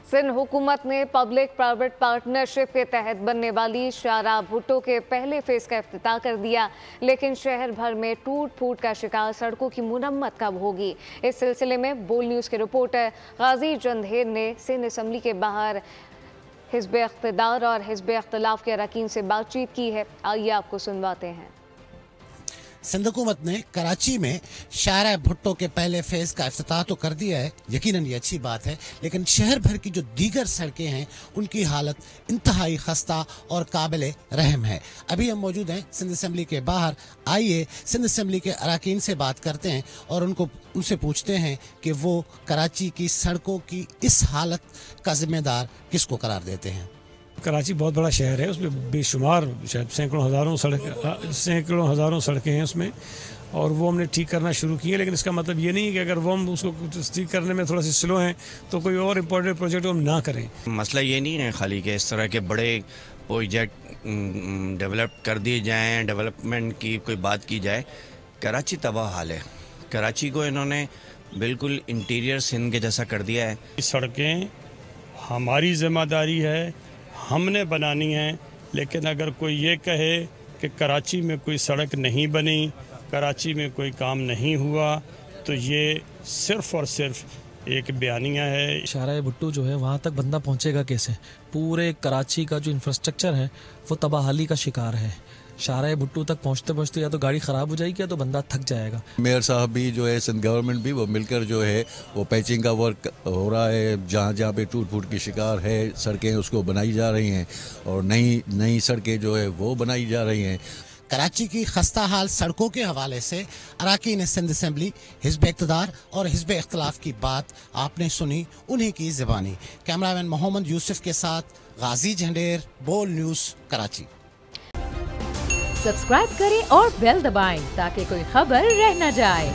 सिंध हुकूमत ने public private partnership के तहत बनने वाली शाहराह भुट्टो के पहले फेज का इफ्तिताह कर दिया, लेकिन शहर भर में टूट फूट का शिकार सड़कों की मुरम्मत कब होगी? इस सिलसिले में बोल न्यूज़ के रिपोर्टर गाजी जंधेर ने सिंध असम्बली के बाहर हिज़्ब इक़्तिदार और हिज़्ब इख्तिलाफ के अरकान से बातचीत की है। आइए आपको सुनवाते हैं। सिंध हुकूमत ने कराची में शाहराह भुट्टो के पहले फेज का इफ्तिताह तो कर दिया है, यकीनन ये अच्छी बात है, लेकिन शहर भर की जो दीगर सड़कें हैं उनकी हालत इंतहाई खस्ता और काबिल रहम है। अभी हम मौजूद हैं सिंध असम्बली के बाहर। आइए सिंध असम्बली के अरकान से बात करते हैं और उनसे पूछते हैं कि वो कराची की सड़कों की इस हालत का जिम्मेदार किसको करार देते हैं। कराची बहुत बड़ा शहर है, उसमें बेशुमार शायद सैकड़ों हज़ारों सड़कें हैं उसमें, और वो हमने ठीक करना शुरू किए। लेकिन इसका मतलब ये नहीं है कि अगर वो हम उसको ठीक करने में थोड़ा सा स्लो हैं तो कोई और इम्पोर्टेंट प्रोजेक्ट हम ना करें। मसला ये नहीं है खाली कि इस तरह के बड़े प्रोजेक्ट डेवलप कर दिए जाएँ, डेवलपमेंट की कोई बात की जाए। कराची तबाह हाल है। कराची को इन्होंने बिल्कुल इंटीरियर सिंध के जैसा कर दिया है। सड़कें हमारी जिम्मेदारी है, हमने बनानी है, लेकिन अगर कोई ये कहे कि कराची में कोई सड़क नहीं बनी, कराची में कोई काम नहीं हुआ, तो ये सिर्फ़ और सिर्फ एक बयानिया है। शाहराह भुट्टो जो है वहाँ तक बंदा पहुँचेगा कैसे? पूरे कराची का जो इंफ्रास्ट्रक्चर है वो तबाहाली का शिकार है। शाहराह भुट्टो तक पहुँचते पहुँचते या तो गाड़ी ख़राब हो जाएगी या तो बंदा थक जाएगा। मेयर साहब भी जो है, सिंध गवर्नमेंट भी, वो मिलकर जो है वो पैचिंग का वर्क हो रहा है। जहाँ जहाँ पे टूट फूट की शिकार है सड़कें उसको बनाई जा रही हैं और नई सड़कें जो है वो बनाई जा रही हैं। कराची की खस्ता हाल सड़कों के हवाले से अरकान सिंध असम्बली, हिज़्ब इक़्तिदार और हिज़्ब इख्तिलाफ की बात आपने सुनी उन्हीं की ज़बानी। कैमरामैन मोहम्मद यूसुफ के साथ गाजी जंधेर, बोल न्यूज़, कराची। सब्सक्राइब करें और बेल दबाएं ताकि कोई खबर रह न जाए।